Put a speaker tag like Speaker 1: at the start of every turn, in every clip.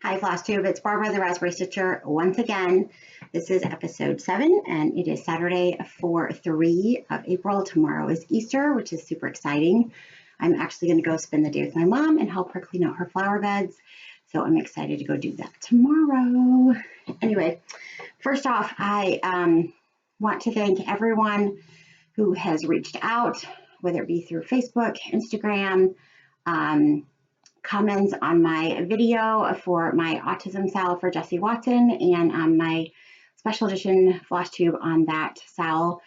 Speaker 1: Hi Flosstube, it's Barbara the Raspberry Stitcher once again. This is episode 7 and it is Saturday 4/3 of April. Tomorrow is Easter, which is super exciting. I'm actually going to go spend the day with my mom and help her clean out her flower beds. So I'm excited to go do that tomorrow. Anyway, first off, I want to thank everyone who has reached out, whether it be through Facebook, Instagram, comments on my video for my autism SAL for Jessie Watson and my special edition Flosstube on that SAL.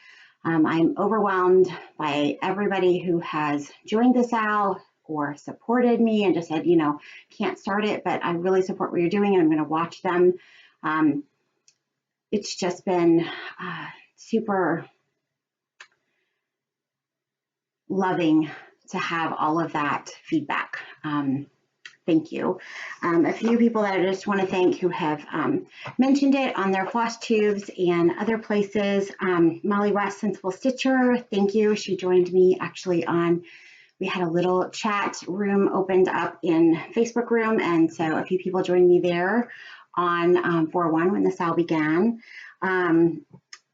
Speaker 1: I'm overwhelmed by everybody who has joined the SAL or supported me and just said, you know, can't start it, but I really support what you're doing and I'm going to watch them. It's just been super loving to have all of that feedback. Thank you. A few people that I just want to thank who have mentioned it on their Flosstubes and other places. Molly West, Sensible Stitcher, thank you. She joined me actually on, we had a little chat room opened up in Facebook room, and so a few people joined me there on 4/1 when the SAL began.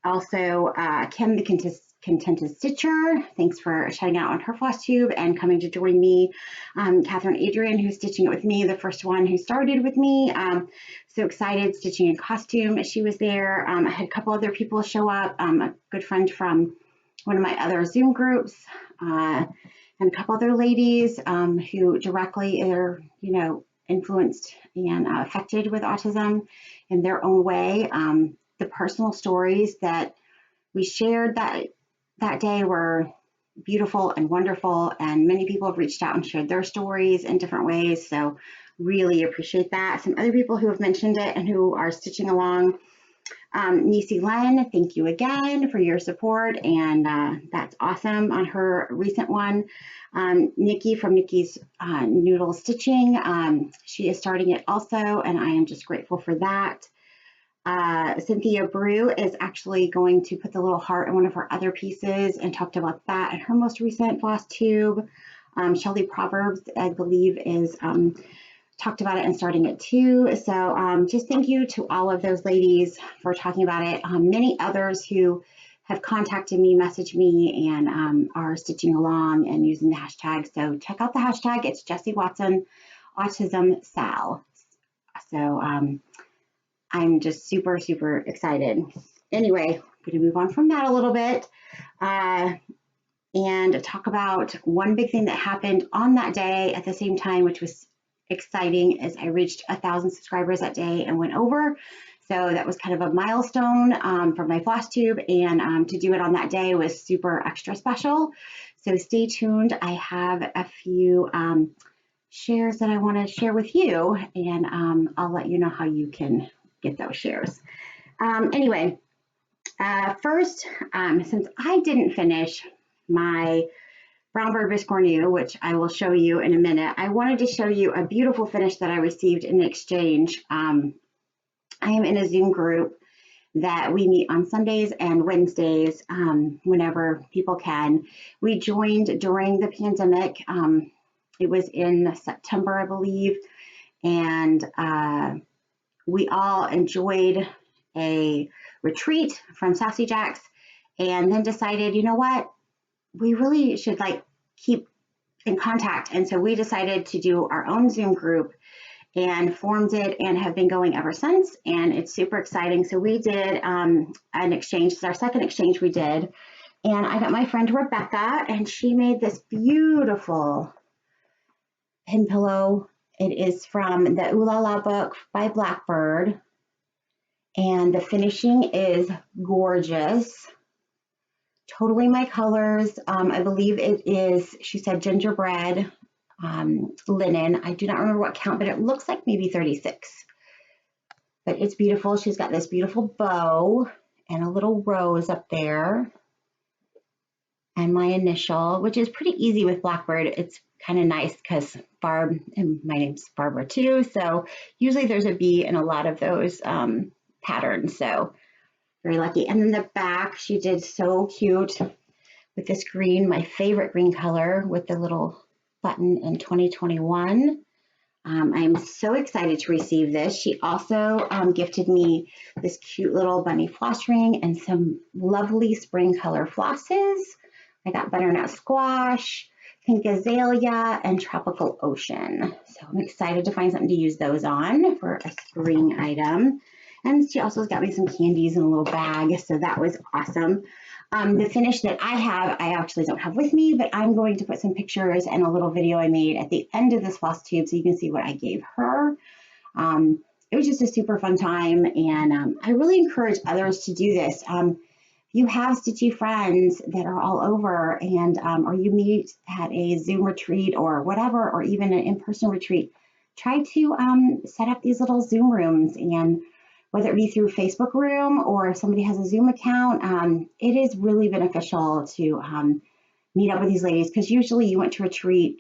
Speaker 1: Also, Kim the Contented Stitcher, thanks for shouting out on her Flosstube and coming to join me. Katherine, Adrian, who's stitching it with me, the first one who started with me. So excited, stitching in costume. She was there. I had a couple other people show up. A good friend from one of my other Zoom groups, and a couple other ladies who directly are, you know, influenced and affected with autism in their own way. The personal stories that we shared that day were beautiful and wonderful, and many people have reached out and shared their stories in different ways, so really appreciate that. Some other people who have mentioned it and who are stitching along. Niecie Lynn, thank you again for your support, and that's awesome on her recent one. Nicky from Nicky's Noodle Stitching, she is starting it also, and I am just grateful for that. Cynthia Brew is actually going to put the little heart in one of her other pieces and talked about that in her most recent Flosstube. Shelly Proverbs, I believe, is talked about it and starting it too. So just thank you to all of those ladies for talking about it. Many others who have contacted me, messaged me, and are stitching along and using the hashtag. So check out the hashtag. It's Jessie Watson Autism Sal. So I'm just super, super excited. Anyway, I'm going to move on from that a little bit and talk about one big thing that happened on that day at the same time, which was exciting, as I reached 1,000 subscribers that day and went over. So that was kind of a milestone for my Flosstube, and to do it on that day was super extra special. So stay tuned. I have a few shares that I want to share with you, and I'll let you know how you can get those shares. Anyway, first, since I didn't finish my brown bird biscornu, which I will show you in a minute, I wanted to show you a beautiful finish that I received in exchange. I am in a Zoom group that we meet on Sundays and Wednesdays whenever people can. We joined during the pandemic. It was in September, I believe, and we all enjoyed a retreat from Sassy Jacks and then decided, you know what, we really should like keep in contact. And so we decided to do our own Zoom group and formed it and have been going ever since. And it's super exciting. So we did an exchange. It's our second exchange we did. And I got my friend Rebecca, and she made this beautiful pin pillow. It is from the Ooh La La book by Blackbird, and the finishing is gorgeous. Totally my colors. I believe it is, she said, gingerbread linen. I do not remember what count, but it looks like maybe 36. But it's beautiful. She's got this beautiful bow and a little rose up there, and my initial, which is pretty easy with Blackbird. It's kind of nice because Barb, and my name's Barbara too, so usually there's a B in a lot of those patterns, so very lucky. And then the back, she did so cute with this green, my favorite green color, with the little button in 2021. I'm so excited to receive this. She also gifted me this cute little bunny floss ring and some lovely spring color flosses. I got butternut squash, pink azalea, and tropical ocean. So I'm excited to find something to use those on for a spring item. And she also got me some candies in a little bag, so that was awesome. The finish that I have, I actually don't have with me, but I'm going to put some pictures and a little video I made at the end of this floss tube so you can see what I gave her. It was just a super fun time, and I really encourage others to do this. If you have stitchy friends that are all over, and or you meet at a Zoom retreat or whatever, or even an in-person retreat, try to set up these little Zoom rooms, and whether it be through Facebook room or if somebody has a Zoom account, it is really beneficial to meet up with these ladies, because usually you went to retreat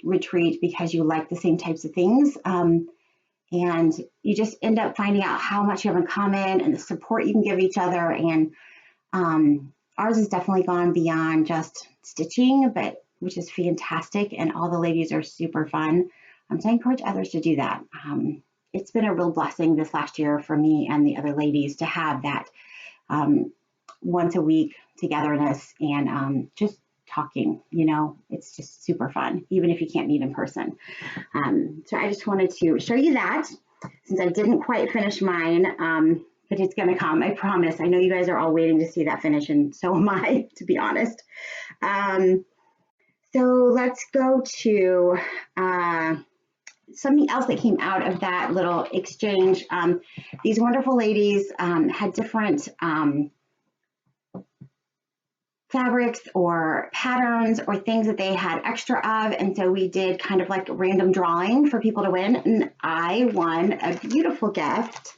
Speaker 1: because you like the same types of things, and you just end up finding out how much you have in common and the support you can give each other. And ours has definitely gone beyond just stitching, but which is fantastic, and all the ladies are super fun. So I encourage others to do that. It's been a real blessing this last year for me and the other ladies to have that once a week togetherness and just talking, it's just super fun, even if you can't meet in person. So I just wanted to show you that, since I didn't quite finish mine, but it's going to come, I promise. I know you guys are all waiting to see that finish, and so am I, to be honest. So let's go to something else that came out of that little exchange. These wonderful ladies had different fabrics or patterns or things that they had extra of, and so we did kind of like a random drawing for people to win, and I won a beautiful gift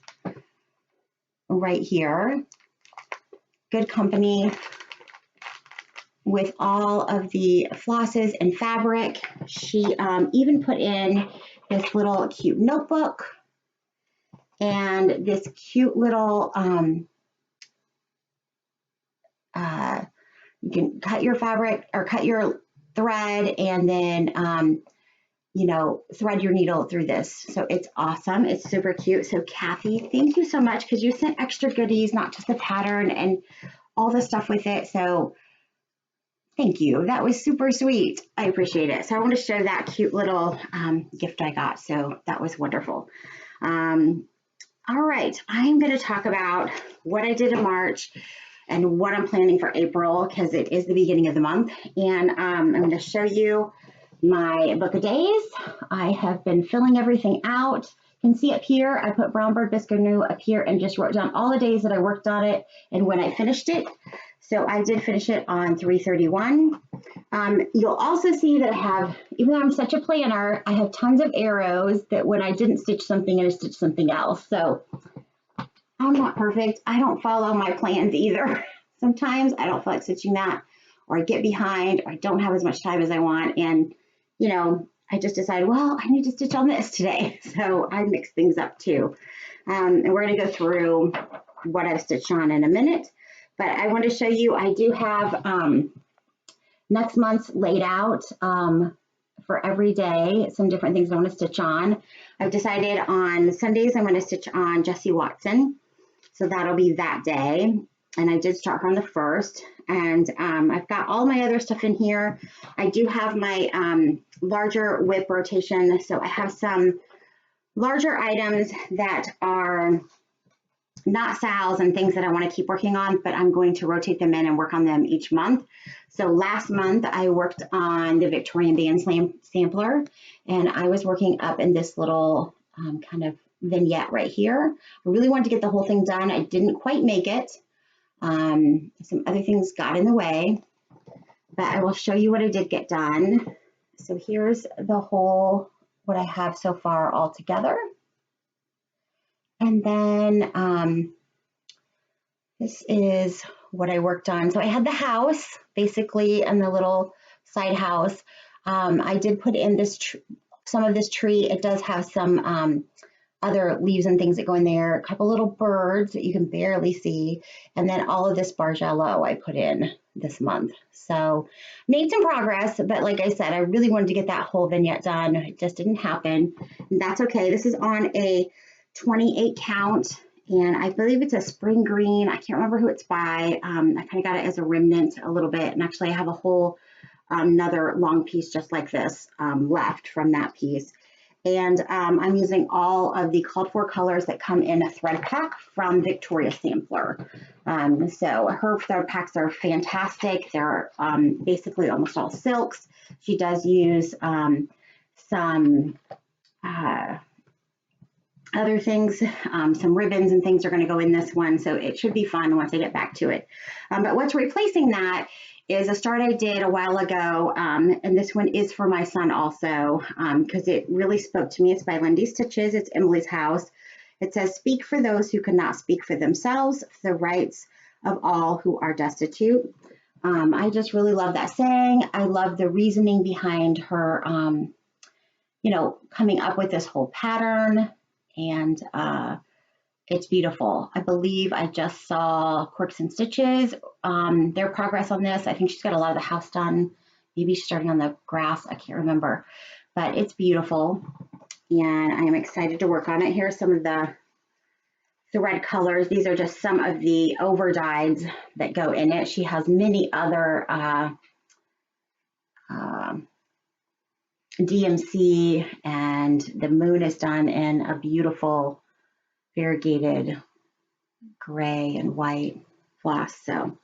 Speaker 1: right here. Good Company, with all of the flosses and fabric. She even put in this little cute notebook and this cute little, you can cut your fabric or cut your thread and then, thread your needle through this. So it's awesome. It's super cute. So Kathy, thank you so much, because you sent extra goodies, not just the pattern and all the stuff with it. So thank you. That was super sweet. I appreciate it. So I want to show that cute little gift I got. So that was wonderful. All right. I'm going to talk about what I did in March and what I'm planning for April, because it is the beginning of the month. And I'm going to show you my book of days. I have been filling everything out. You can see up here, I put Brown Bird Biscuit New up here and just wrote down all the days that I worked on it and when I finished it. So I did finish it on 3/31. You'll also see that I have, even though I'm such a planner, I have tons of arrows that when I didn't stitch something, I stitched something else. So I'm not perfect. I don't follow my plans either. Sometimes I don't feel like stitching that, or I get behind, or I don't have as much time as I want. And, I just decided, well, I need to stitch on this today. So I mix things up too. And we're going to go through what I've stitched on in a minute. But I want to show you, I do have next month's laid out for every day, some different things I want to stitch on. I've decided on Sundays I'm going to stitch on Jessie Watson. So that'll be that day. And I did start her on the 1st. And I've got all my other stuff in here. I do have my larger whip rotation. So I have some larger items that are not Sal's and things that I want to keep working on, but I'm going to rotate them in and work on them each month. So last month I worked on the Victorian band sampler, and I was working up in this little kind of vignette right here. I really wanted to get the whole thing done. I didn't quite make it. Some other things got in the way, but I will show you what I did get done. So here's the whole, what I have so far all together. And then this is what I worked on. So I had the house basically and the little side house. I did put in this some of this tree. It does have some other leaves and things that go in there, a couple little birds that you can barely see, and then all of this bargello I put in this month. So made some progress, but like I said, I really wanted to get that whole vignette done. It just didn't happen. And that's okay. This is on a 28 count, and I believe it's a spring green. I can't remember who it's by. I kind of got it as a remnant a little bit, and actually I have a whole another long piece just like this left from that piece. And I'm using all of the called for colors that come in a thread pack from Victoria's Sampler. So her thread packs are fantastic. They're basically almost all silks. She does use some other things, some ribbons and things are going to go in this one, so it should be fun once I get back to it. But what's replacing that is a start I did a while ago, and this one is for my son also, because it really spoke to me. It's by Niecie Stitches. It's Emily's House. It says, "Speak for those who cannot speak for themselves, for the rights of all who are destitute." I just really love that saying. I love the reasoning behind her, you know, coming up with this whole pattern. And it's beautiful. I believe I just saw Quirks and Stitches, their progress on this. I think she's got a lot of the house done. Maybe she's starting on the grass. I can't remember. But it's beautiful. And I am excited to work on it. Here are some of the red colors. These are just some of the over dyes that go in it. She has many other DMC, and the moon is done in a beautiful variegated gray and white floss. So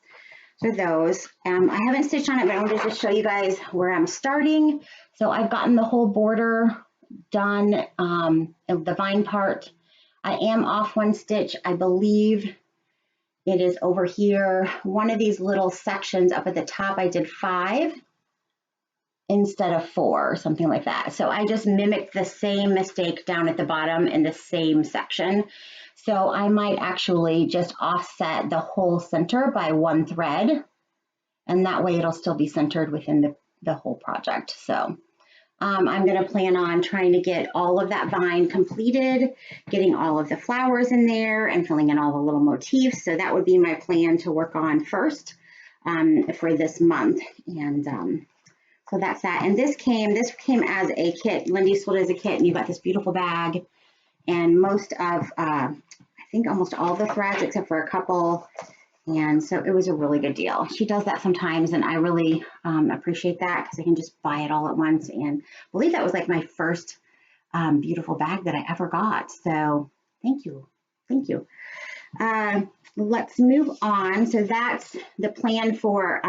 Speaker 1: those. I haven't stitched on it, but I wanted to show you guys where I'm starting. So I've gotten the whole border done, of the vine part. I am off one stitch. I believe it is over here. One of these little sections up at the top, I did 5 instead of 4 or something like that. So I just mimicked the same mistake down at the bottom in the same section. So I might actually just offset the whole center by 1 thread, and that way it'll still be centered within the whole project. So I'm going to plan on trying to get all of that vine completed, getting all of the flowers in there and filling in all the little motifs. So that would be my plan to work on first for this month. And so that's that. And this came as a kit. Lindy sold it as a kit, and you got this beautiful bag and most of, I think almost all the threads except for a couple. And so it was a really good deal. She does that sometimes, and I really appreciate that because I can just buy it all at once. And I believe that was like my first beautiful bag that I ever got. So thank you. Thank you. Let's move on. So that's the plan for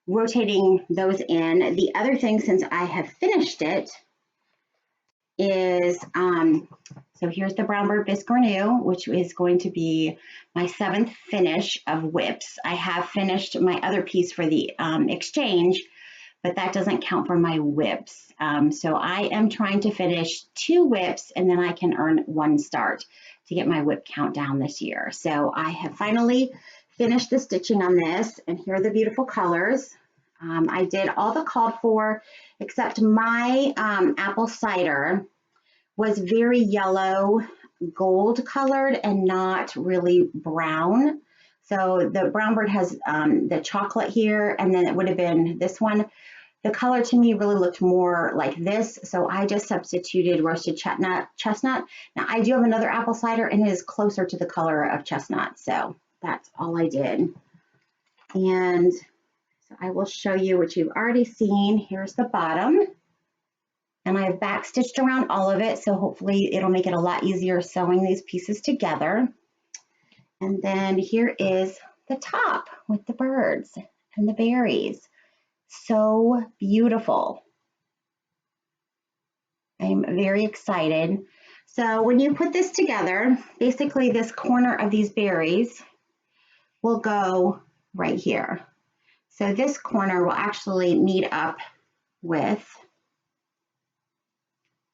Speaker 1: rotating those in. The other thing, since I have finished it, is so here's the Brown Bird Biscornu, which is going to be my 7th finish of whips. I have finished my other piece for the exchange, but that doesn't count for my whips. So I am trying to finish 2 whips, and then I can earn 1 start to get my whip count down this year. So I have finally finished the stitching on this, and here are the beautiful colors. I did all the called for, except my apple cider was very yellow, gold colored, and not really brown. So the Brown Bird has the chocolate here, and then it would have been this one. The color to me really looked more like this, so I just substituted roasted chestnut. Now I do have another apple cider, and it is closer to the color of chestnut, so that's all I did. And so I will show you what you've already seen. Here's the bottom. And I have back stitched around all of it, so hopefully it'll make it a lot easier sewing these pieces together. And then here is the top with the birds and the berries. So beautiful. I'm very excited. So when you put this together, basically this corner of these berries will go right here. So this corner will actually meet up with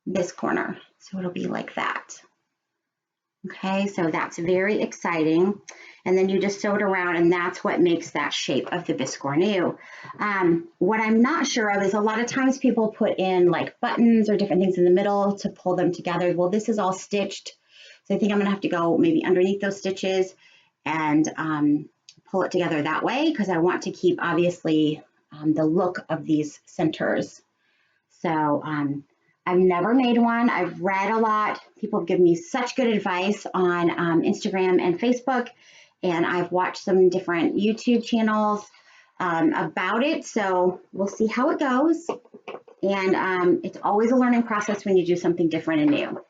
Speaker 1: this corner. So it'll be like that. Okay, so that's very exciting. And then you just sew it around, and that's what makes that shape of the Biscornu. What I'm not sure of is a lot of times people put in like buttons or different things in the middle to pull them together. Well, this is all stitched. So I think I'm gonna have to go maybe underneath those stitches and pull it together that way because I want to keep obviously the look of these centers. So I've never made one. I've read a lot. People have given me such good advice on Instagram and Facebook, and I've watched some different YouTube channels about it. So we'll see how it goes. And it's always a learning process when you do something different and new.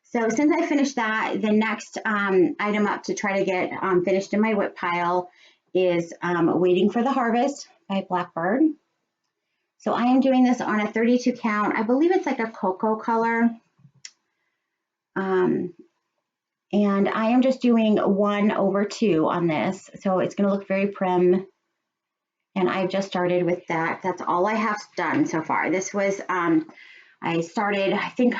Speaker 1: So since I finished that, the next item up to try to get finished in my whip pile is Waiting for the Harvest by Blackbird. So I am doing this on a 32 count. I believe it's like a cocoa color. And I am just doing 1/2 on this. So it's going to look very prim. And I've just started with that. That's all I have done so far. This was, I started, I think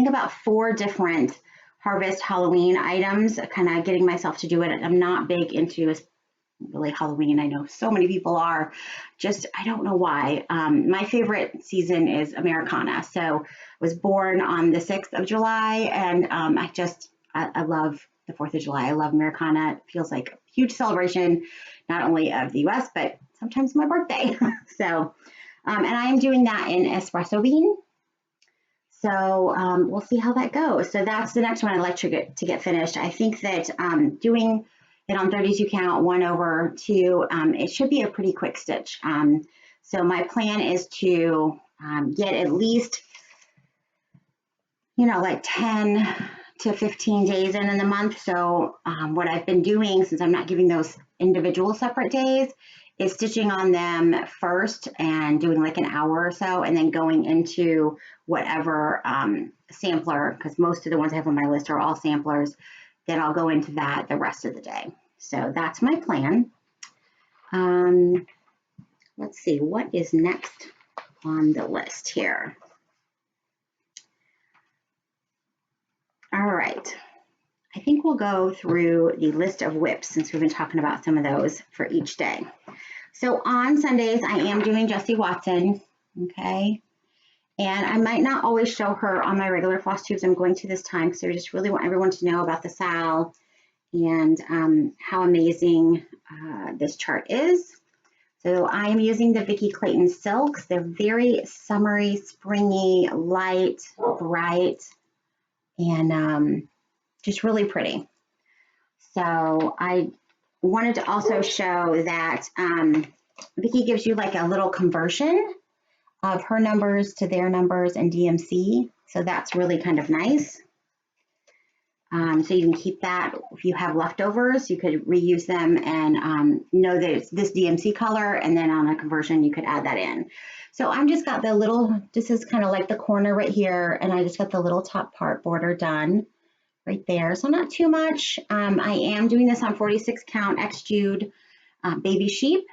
Speaker 1: about 4 different Harvest Halloween items, kind of getting myself to do it. I'm not big into really Halloween. I know so many people are. Just, I don't know why. My favorite season is Americana. So I was born on the 6th of July, and I love the 4th of July. I love Americana. It feels like a huge celebration, not only of the US, but sometimes my birthday. So, and I am doing that in espresso bean. So we'll see how that goes. So that's the next one I'd like to get finished. I think that doing it on 32 count, 1/2, it should be a pretty quick stitch. So my plan is to get at least, like 10 to 15 days in the month. So what I've been doing, since I'm not giving those individual separate days, is stitching on them first and doing like an hour or so, and then going into whatever sampler, because most of the ones I have on my list are all samplers, then I'll go into that the rest of the day. So that's my plan. Let's see, what is next on the list here? All right. I think we'll go through the list of whips since we've been talking about some of those for each day. So on Sundays, I am doing Jessie Watson, okay? And I might not always show her on my regular floss tubes. I'm going to this time because I just really want everyone to know about the SAL and how amazing this chart is. So I am using the Vicki Clayton silks. They're very summery, springy, light, bright, and just really pretty. So I wanted to also show that Vicki gives you like a little conversion of her numbers to their numbers and DMC. So that's really kind of nice. So you can keep that. If you have leftovers, you could reuse them and know that it's this DMC color, and then on a conversion, you could add that in. So I'm just got the little, this is kind of like the corner right here, and I just got the little top part border done right there. So not too much. I am doing this on 46 count X Jude baby sheep,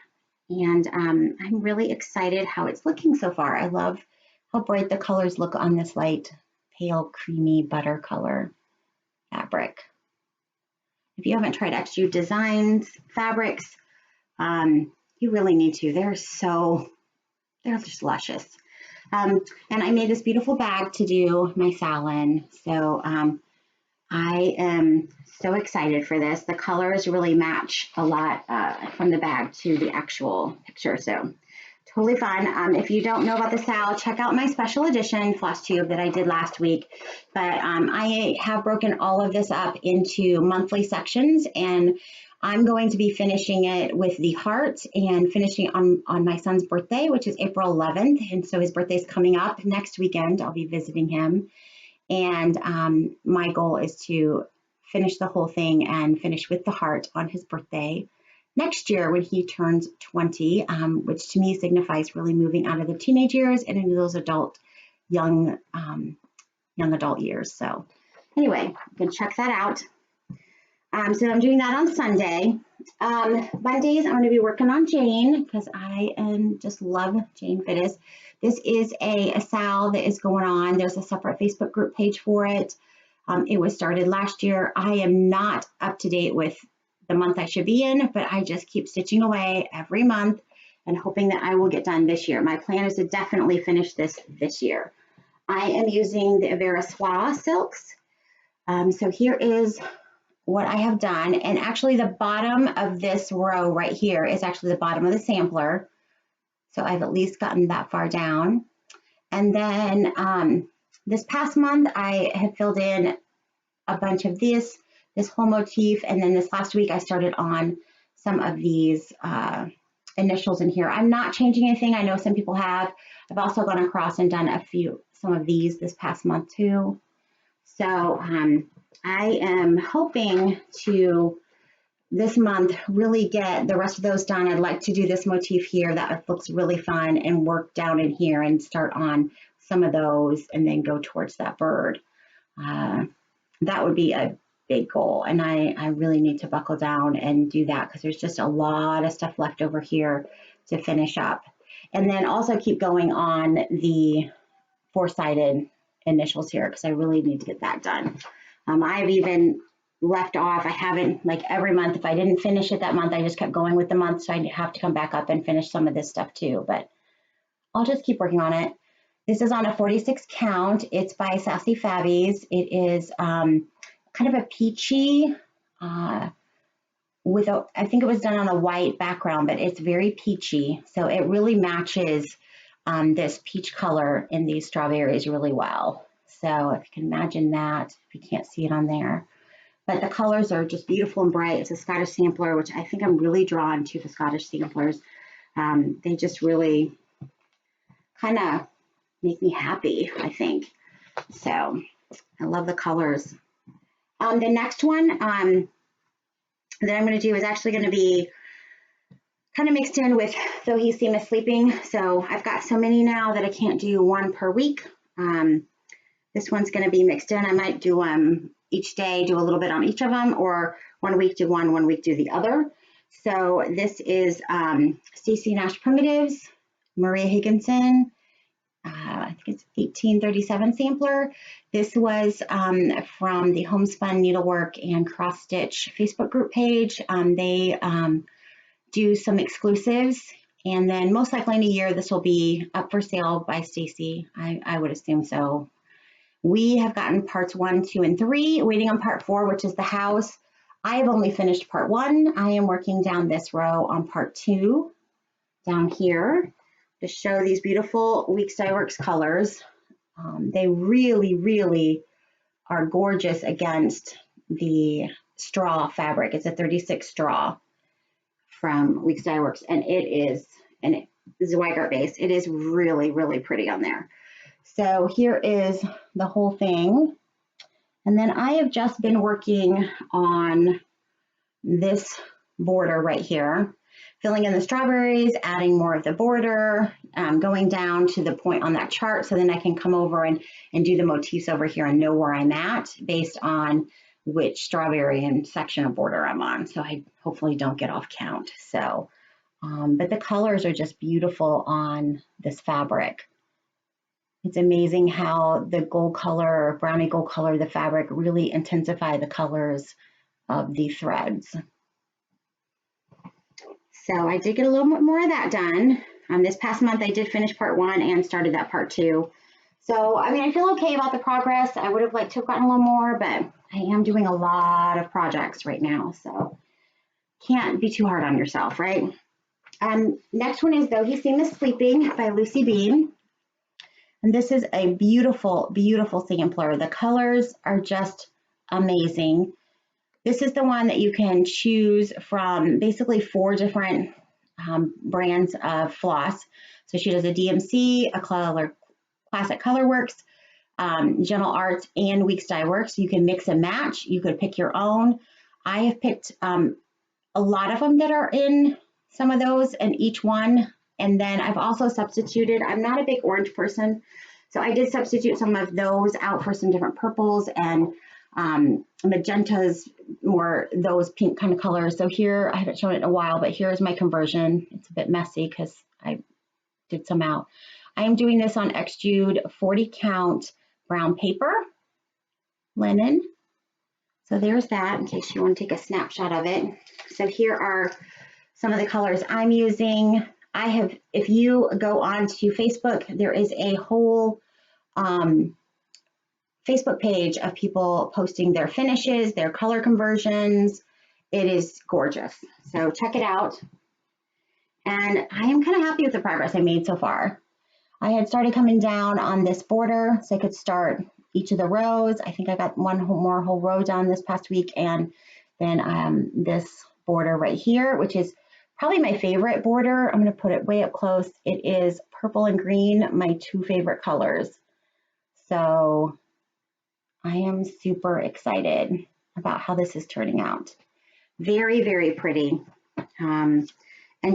Speaker 1: and I'm really excited how it's looking so far. I love how bright the colors look on this light, pale, creamy butter color fabric. If you haven't tried X Jude Designs fabrics, you really need to. They're just luscious. And I made this beautiful bag to do my salon. So I am so excited for this. The colors really match a lot from the bag to the actual picture. So totally fun. If you don't know about the SAL, check out my special edition floss tube that I did last week. But I have broken all of this up into monthly sections, and I'm going to be finishing it with the heart and finishing on my son's birthday, which is April 11th. And so his birthday's coming up next weekend. I'll be visiting him. And my goal is to finish the whole thing and finish with the heart on his birthday next year when he turns 20, which to me signifies really moving out of the teenage years and into those young adult years. So anyway, you can check that out. So I'm doing that on Sunday. Mondays, I'm going to be working on Jane because I just love Jane Fittis. This is a SAL that is going on. There's a separate Facebook group page for it. It was started last year. I am not up to date with the month I should be in, but I just keep stitching away every month and hoping that I will get done this year. My plan is to definitely finish this year. I am using the Avera Soie silks. So here is what I have done, and actually the bottom of this row right here is actually the bottom of the sampler. So I've at least gotten that far down. And then this past month, I have filled in a bunch of this whole motif. And then this last week, I started on some of these initials in here. I'm not changing anything. I know some people have. I've also gone across and done some of these this past month too. So I am hoping to this month really get the rest of those done. I'd like to do this motif here that looks really fun and work down in here and start on some of those and then go towards that bird. That would be a big goal, and I really need to buckle down and do that because there's just a lot of stuff left over here to finish up. And then also keep going on the four-sided initials here because I really need to get that done. I've even left off, I haven't, like every month, if I didn't finish it that month, I just kept going with the month, so I have to come back up and finish some of this stuff too, but I'll just keep working on it. This is on a 46 count. It's by Sassy Fabbies. It is kind of a peachy, with a, I think it was done on a white background, but it's very peachy. So it really matches this peach color in these strawberries really well. So if you can imagine that, if you can't see it on there. But the colors are just beautiful and bright. It's a Scottish sampler, which I think I'm really drawn to the Scottish samplers. They just really kind of make me happy, I think. So I love the colors. The next one that I'm going to do is actually going to be kind of mixed in with Though He Seemeth Sleeping. So I've got so many now that I can't do one per week. This one's going to be mixed in. I might do each day, do a little bit on each of them, or 1 week do one week do the other. So this is Stacey Nash Primitives, Maria Higginson, I think it's 1837 sampler. This was from the Homespun Needlework and Cross Stitch Facebook group page. They do some exclusives, and then most likely in a year this will be up for sale by Stacey. I would assume so. We have gotten parts 1, 2, and 3, waiting on part 4, which is the house. I have only finished part 1. I am working down this row on part 2 down here to show these beautiful Weeks Dye Works colors. They really, really are gorgeous against the straw fabric. It's a 36 straw from Weeks Dye Works, and it is Zweigart base. It is really, really pretty on there. So here is the whole thing. And then I have just been working on this border right here, filling in the strawberries, adding more of the border, going down to the point on that chart so then I can come over and do the motifs over here and know where I'm at based on which strawberry and section of border I'm on. So I hopefully don't get off count. So, but the colors are just beautiful on this fabric. It's amazing how the gold color, brownie gold color of the fabric really intensify the colors of the threads. So I did get a little bit more of that done. This past month I did finish part 1 and started that part 2. So, I mean, I feel okay about the progress. I would have liked to have gotten a little more, but I am doing a lot of projects right now. So can't be too hard on yourself, right? Next one is Though He Seemeth Sleeping by Lucy Bean. And this is a beautiful, beautiful sampler. The colors are just amazing. This is the one that you can choose from basically 4 different brands of floss. So she does a DMC, a Classic Colorworks, Gentle Arts, and Weeks Dye Works. You can mix and match. You could pick your own. I have picked a lot of them that are in some of those and each one. And then I've also substituted, I'm not a big orange person, so I did substitute some of those out for some different purples and magentas, more those pink kind of colors. So here, I haven't shown it in a while, but here's my conversion. It's a bit messy because I did some out. I am doing this on Xjude 40 count brown paper, linen. So there's that in case you want to take a snapshot of it. So here are some of the colors I'm using. I have, if you go on to Facebook, there is a whole Facebook page of people posting their finishes, their color conversions. It is gorgeous. So check it out. And I am kind of happy with the progress I made so far. I had started coming down on this border so I could start each of the rows. I think I got one more whole row done this past week, and then this border right here, which is probably my favorite border. I'm going to put it way up close. It is purple and green, my two favorite colors. So I am super excited about how this is turning out. Very, very pretty. And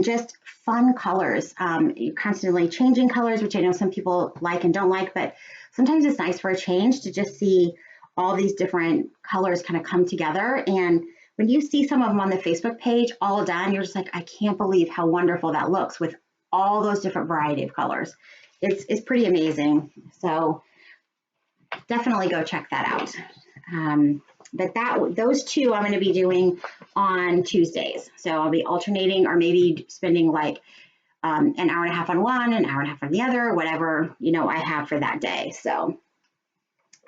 Speaker 1: just fun colors. You're constantly changing colors, which I know some people like and don't like, but sometimes it's nice for a change to just see all these different colors kind of come together. And when you see some of them on the Facebook page all done, you're just like, I can't believe how wonderful that looks with all those different variety of colors. It's pretty amazing. So definitely go check that out. But those two I'm going to be doing on Tuesdays. So I'll be alternating, or maybe spending like an hour and a half on one, an hour and a half on the other, whatever, I have for that day. So,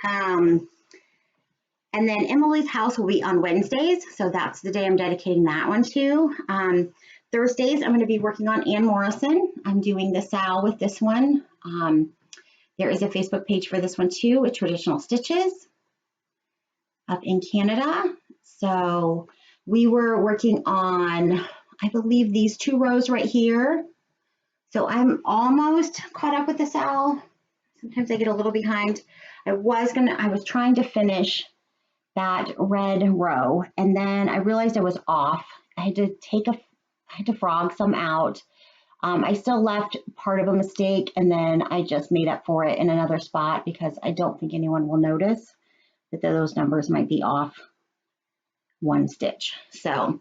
Speaker 1: and then Emily's house will be on Wednesdays. So that's the day I'm dedicating that one to. Thursdays, I'm going to be working on Ann Morrison. I'm doing the Sal with this one. There is a Facebook page for this one too, with Traditional Stitches up in Canada. So we were working on, I believe, these two rows right here. So I'm almost caught up with the Sal. Sometimes I get a little behind. I was trying to finish that red row, and then I realized I was off. I had to frog some out. I still left part of a mistake, and then I just made up for it in another spot because I don't think anyone will notice that those numbers might be off one stitch. So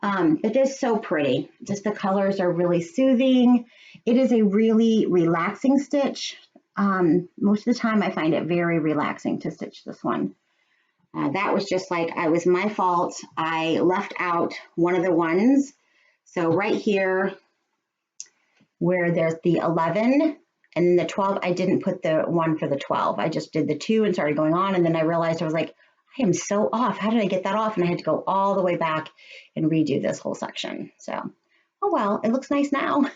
Speaker 1: it is so pretty. Just the colors are really soothing. It is a really relaxing stitch. Most of the time I find it very relaxing to stitch this one. That was just like, it was my fault. I left out one of the ones. So right here where there's the 11 and then the 12, I didn't put the one for the 12. I just did the 2 and started going on. And then I realized, I was like, I am so off. How did I get that off? And I had to go all the way back and redo this whole section. So, oh well, it looks nice now.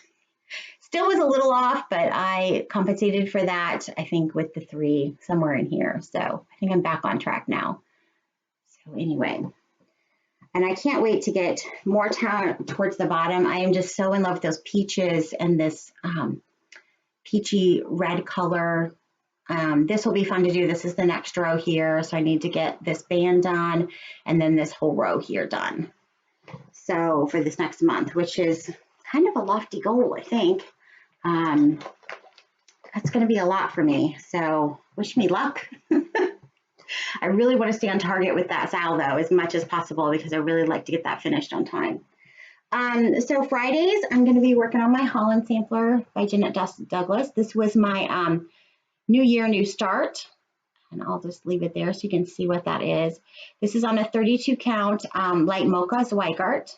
Speaker 1: Still was a little off, but I compensated for that, I think, with the 3 somewhere in here. So I think I'm back on track now. So anyway, and I can't wait to get more towards the bottom. I am just so in love with those peaches and this peachy red color. This will be fun to do. This is the next row here. So I need to get this band done and then this whole row here done. So for this next month, which is kind of a lofty goal, I think. That's going to be a lot for me. So wish me luck. I really want to stay on target with that Sal though, as much as possible, because I really like to get that finished on time. So Fridays, I'm going to be working on my Holland sampler by Jeanette Douglas. This was my New Year, New Start, and I'll just leave it there so you can see what that is. This is on a 32 count light mocha Zweigart.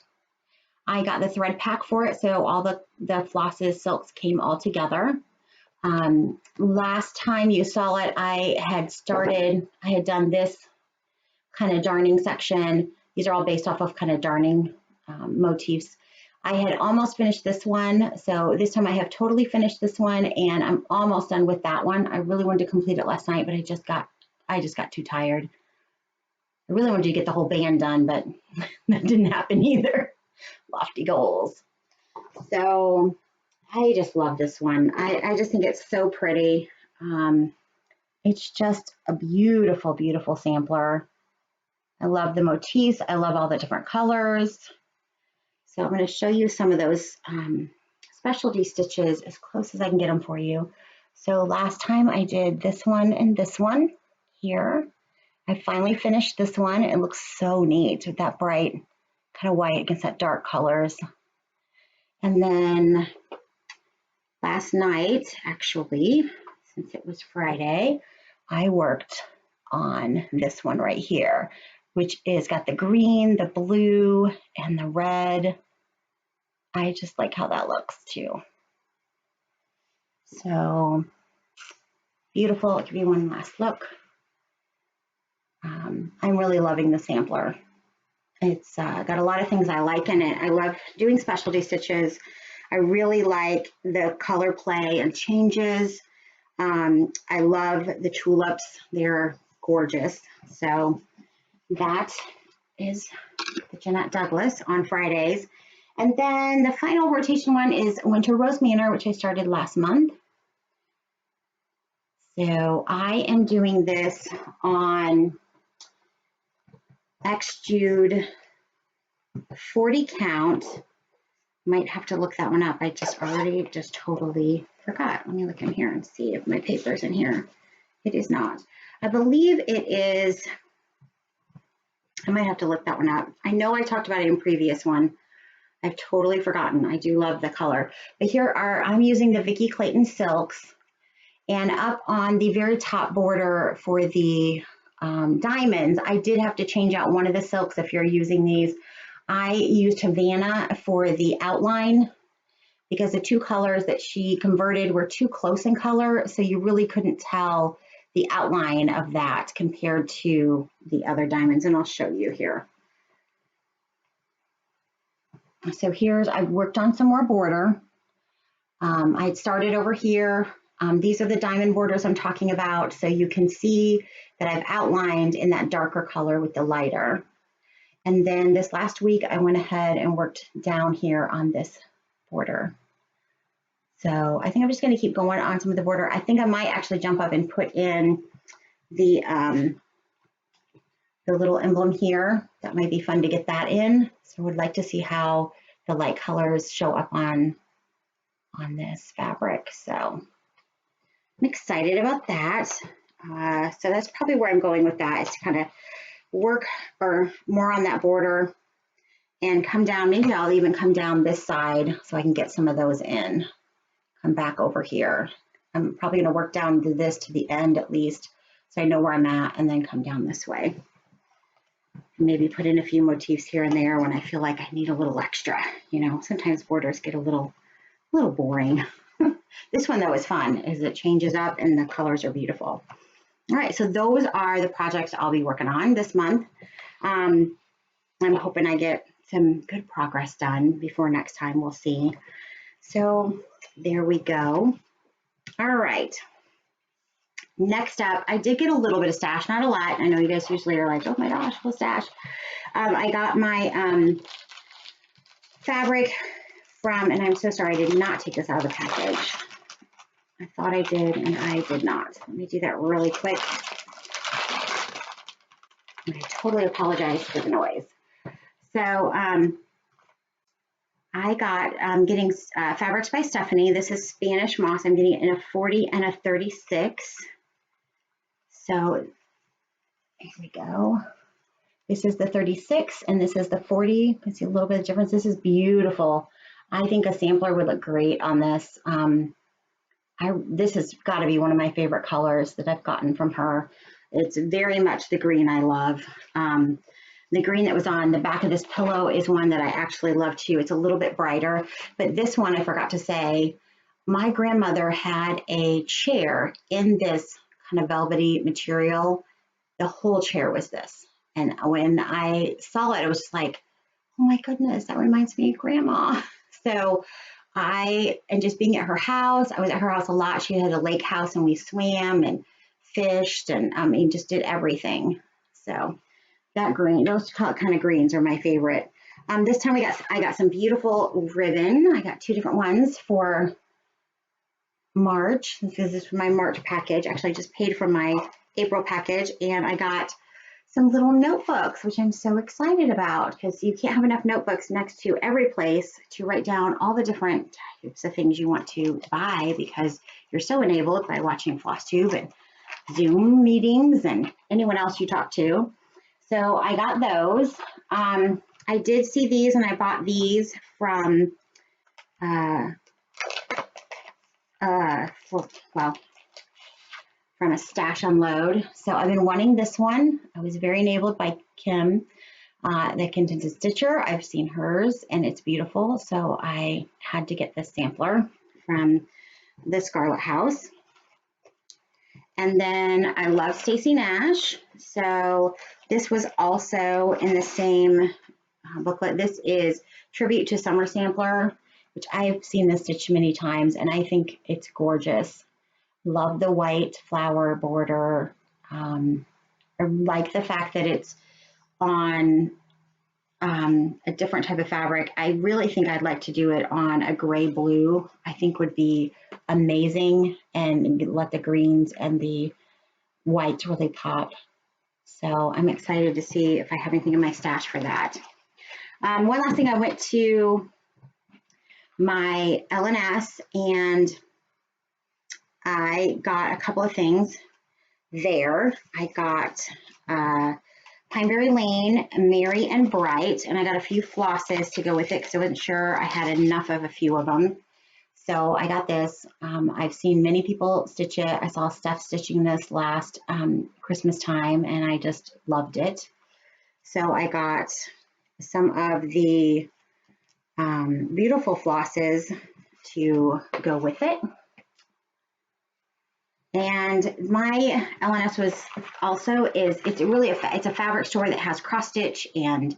Speaker 1: I got the thread pack for it, so all the flosses, silks came all together. Last time you saw it, I had done this kind of darning section. These are all based off of kind of darning motifs. I had almost finished this one, so this time I have totally finished this one, and I'm almost done with that one. I really wanted to complete it last night, but I just got too tired. I really wanted to get the whole band done, but that didn't happen either. Lofty goals. So I just love this one. I just think it's so pretty. It's just a beautiful, beautiful sampler. I love the motifs. I love all the different colors. So I'm going to show you some of those specialty stitches as close as I can get them for you. So last time I did this one and this one here. I finally finished this one. It looks so neat with that bright kind of white against that dark colors. And then last night, actually, since it was Friday, I worked on this one right here, which is got the green, the blue, and the red. I just like how that looks too. So beautiful. I'll give you one last look. I'm really loving the sampler. It's got a lot of things I like in it. I love doing specialty stitches. I really like the color play and changes. I love the tulips. They're gorgeous. So that is the Jeanette Douglas on Fridays. And then the final rotation one is Winter Rose Manor, which I started last month. So I am doing this on X-Jude 40 count. Might have to look that one up. I just totally forgot. Let me look in here and see if my paper's in here. It is not. I believe it is. I might have to look that one up. I know I talked about it in previous one. I've totally forgotten. I do love the color. But here I'm using the Vicki Clayton silks, and up on the very top border for the diamonds, I did have to change out one of the silks. If you're using these, I used Havana for the outline because the two colors that she converted were too close in color, so you really couldn't tell the outline of that compared to the other diamonds, and I'll show you here. So I've worked on some more border. I had started over here. These are the diamond borders I'm talking about, so you can see that I've outlined in that darker color with the lighter. And then this last week, I went ahead and worked down here on this border. So I think I'm just going to keep going on some of the border. I think I might actually jump up and put in the little emblem here. That might be fun to get that in. So I would like to see how the light colors show up on this fabric. So I'm excited about that. So that's probably where I'm going with that, is to kind of work or more on that border and come down. Maybe I'll even come down this side so I can get some of those in. Come back over here. I'm probably going to work down to this to the end at least, so I know where I'm at, and then come down this way. Maybe put in a few motifs here and there when I feel like I need a little extra. You know, sometimes borders get a little boring. This one though is fun, as it changes up and the colors are beautiful. All right, so those are the projects I'll be working on this month. I'm hoping I get some good progress done before next time. We'll see. So there we go. All right. Next up, I did get a little bit of stash, not a lot. I know you guys usually are like, oh my gosh, full stash. I got my fabric from, and I'm so sorry, I did not take this out of the package. I thought I did, and I did not. Let me do that really quick. I totally apologize for the noise. So I got getting fabrics by Stephanie. This is Spanish moss. I'm getting it in a 40 and a 36. So here we go. This is the 36 and this is the 40. You can see a little bit of difference. This is beautiful. I think a sampler would look great on this. This has got to be one of my favorite colors that I've gotten from her. It's very much the green I love. The green that was on the back of this pillow is one that I actually love too. It's a little bit brighter, but this one I forgot to say, my grandmother had a chair in this kind of velvety material. The whole chair was this. And when I saw it, it was just like, oh my goodness, that reminds me of Grandma. So and just being at her house, I was at her house a lot. She had a lake house and we swam and fished and just did everything. So that green, those kind of greens are my favorite. This time I got some beautiful ribbon. I got two different ones for March. This is my March package. Actually, I just paid for my April package, and I got some little notebooks, which I'm so excited about because you can't have enough notebooks next to every place to write down all the different types of things you want to buy because you're so enabled by watching Flosstube and Zoom meetings and anyone else you talk to. So I got those. I did see these and I bought these from, from a stash unload. So I've been wanting this one. I was very enabled by Kim, the Untitled Stitcher. I've seen hers and it's beautiful. So I had to get this sampler from the Scarlet House. And then I love Stacey Nash. So this was also in the same booklet. This is Tribute to Summer Sampler, which I've seen this stitched many times, and I think it's gorgeous. Love the white flower border. I like the fact that it's on a different type of fabric. I really think I'd like to do it on a gray blue. I think would be amazing, and let the greens and the whites really pop. So I'm excited to see if I have anything in my stash for that. One last thing, I went to my L&S and I got a couple of things there. I got Pineberry Lane, Merry and Bright, and I got a few flosses to go with it because I wasn't sure I had enough of a few of them. So I got this. I've seen many people stitch it. I saw Steph stitching this last Christmas time, and I just loved it. So I got some of the beautiful flosses to go with it. And my L&S was also it's really it's a fabric store that has cross stitch and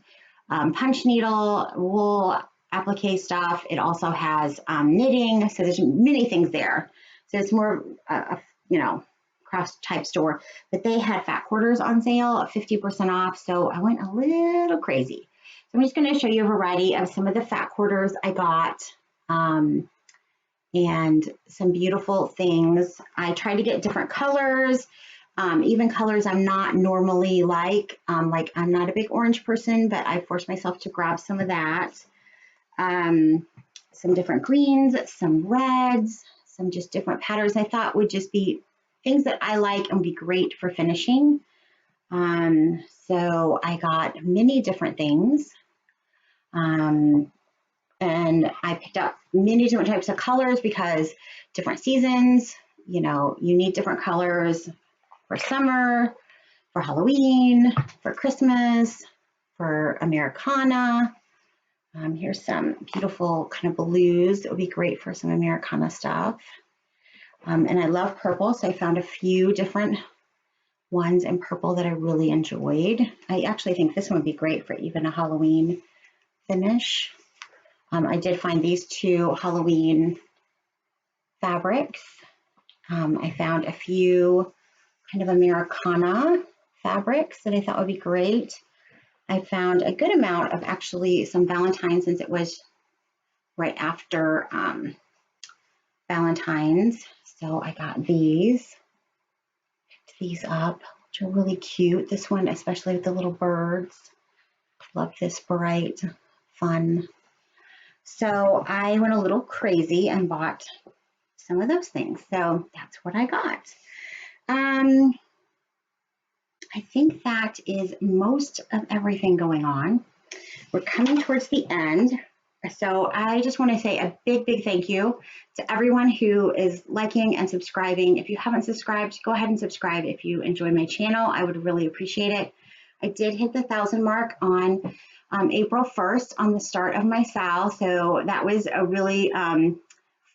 Speaker 1: punch needle, wool applique stuff. It also has knitting, so there's many things there. So it's more a cross type store. But they had fat quarters on sale, 50% off. So I went a little crazy. So I'm just going to show you a variety of some of the fat quarters I got. And some beautiful things. I tried to get different colors, even colors I'm not normally like I'm not a big orange person, but I forced myself to grab some of that. Some different greens, some reds, some just different patterns I thought would just be things that I like and be great for finishing. So I got many different things. And I picked up many different types of colors because different seasons, you need different colors for summer, for Halloween, for Christmas, for Americana. Here's some beautiful kind of blues that would be great for some Americana stuff. And I love purple, so I found a few different ones in purple that I really enjoyed. I actually think this one would be great for even a Halloween finish. I did find these two Halloween fabrics. I found a few kind of Americana fabrics that I thought would be great. I found a good amount of actually some Valentine's, since it was right after Valentine's. So I got these. Picked these up, which are really cute. This one, especially with the little birds. Love this bright, fun. So I went a little crazy and bought some of those things. So that's what I got. I think that is most of everything going on. We're coming towards the end. So I just want to say a big thank you to everyone who is liking and subscribing. If you haven't subscribed, go ahead and subscribe. If you enjoy my channel, I would really appreciate it. I did hit the 1,000 mark on April 1st on the start of my SAL. So that was a really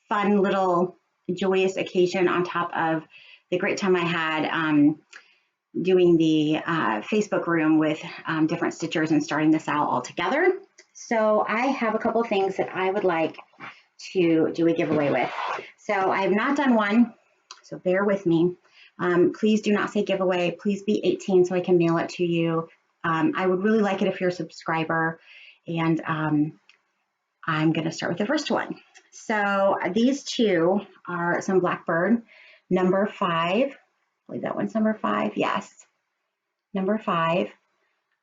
Speaker 1: fun little joyous occasion on top of the great time I had doing the Facebook room with different stitchers and starting the SAL all together. So I have a couple of things that I would like to do a giveaway with. So I have not done one, so bear with me. Please do not say giveaway. Please be 18 so I can mail it to you. I would really like it if you're a subscriber, and I'm going to start with the first one. So these two are some Blackbird, number 5. I believe that one's number 5. Yes, number 5.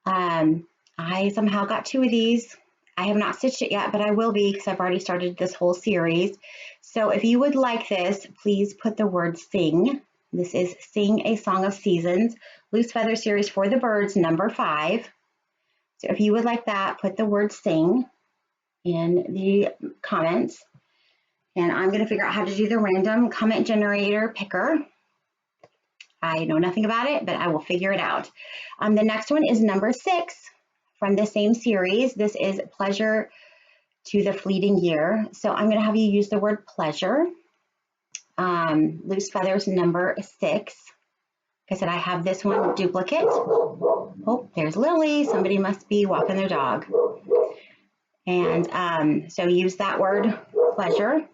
Speaker 1: I somehow got 2 of these. I have not stitched it yet, but I will be because I've already started this whole series. So if you would like this, please put the word sing. This is Sing a Song of Seasons, Loose Feather Series for the Birds, number 5. So if you would like that, put the word sing in the comments. And I'm going to figure out how to do the random comment generator picker. I know nothing about it, but I will figure it out. The next one is number 6 from the same series. This is Pleasure to the Fleeting Year. So I'm going to have you use the word pleasure. Loose Feathers number 6. Like I said, I have this one duplicate. Oh, there's Lily. Somebody must be walking their dog. And so use that word pleasure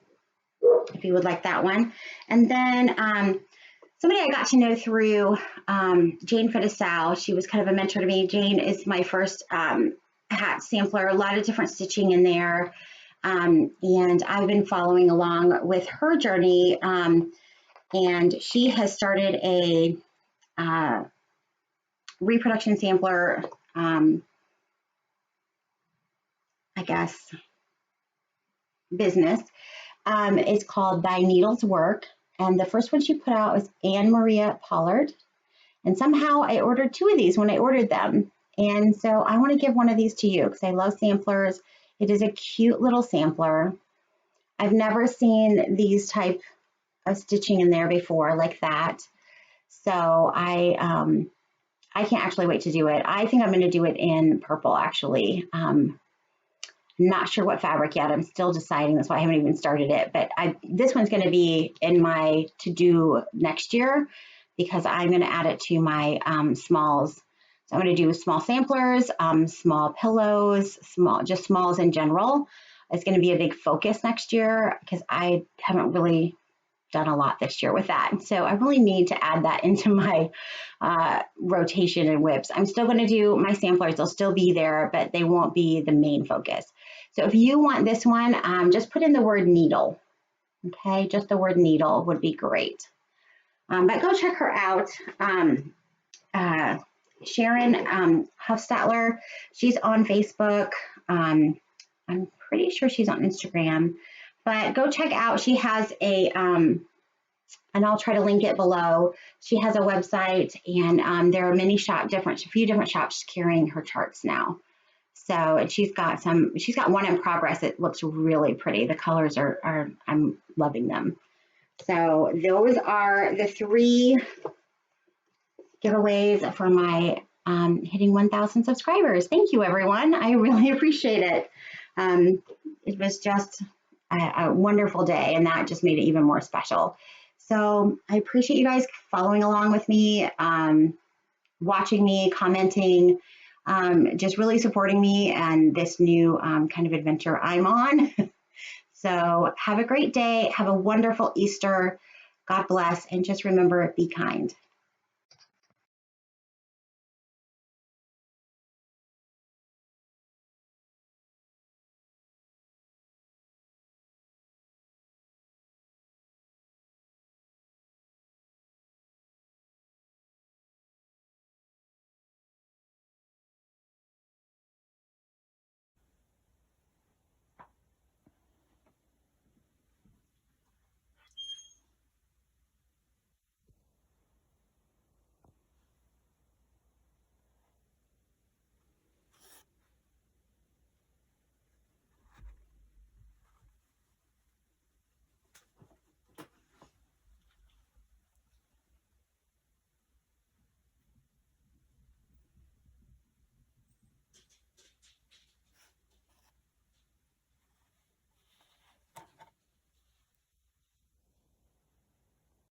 Speaker 1: if you would like that one. And then somebody I got to know through Jane Fidesau. She was kind of a mentor to me. Jane is my first hat sampler, a lot of different stitching in there. And I've been following along with her journey. And she has started a reproduction sampler, I guess, business. It's called Thy Needles Work. And the first one she put out was Anne Maria Pollard. And somehow I ordered 2 of these when I ordered them. And so I want to give one of these to you because I love samplers. It is a cute little sampler. I've never seen these type of stitching in there before like that. So I can't actually wait to do it. I think I'm going to do it in purple, actually. Not sure what fabric yet. I'm still deciding. That's why I haven't even started it. But this one's going to be in my to-do next year because I'm going to add it to my smalls. So I'm going to do small samplers, small pillows, just smalls in general. It's going to be a big focus next year because I haven't really done a lot this year with that. So I really need to add that into my rotation and whips. I'm still going to do my samplers. They'll still be there, but they won't be the main focus. So if you want this one, just put in the word needle. Okay, just the word needle would be great. But go check her out. Sharon Hufstatler, she's on Facebook. I'm pretty sure she's on Instagram. But go check out, she has a, and I'll try to link it below. She has a website and there are a few different shops carrying her charts now. So, and she's got one in progress. It looks really pretty. The colors are I'm loving them. So those are the 3 giveaways for my hitting 1,000 subscribers. Thank you, everyone. I really appreciate it. It was just a wonderful day, and that just made it even more special. So I appreciate you guys following along with me, watching me, commenting, just really supporting me and this new kind of adventure I'm on. So have a great day. Have a wonderful Easter. God bless. And just remember, be kind.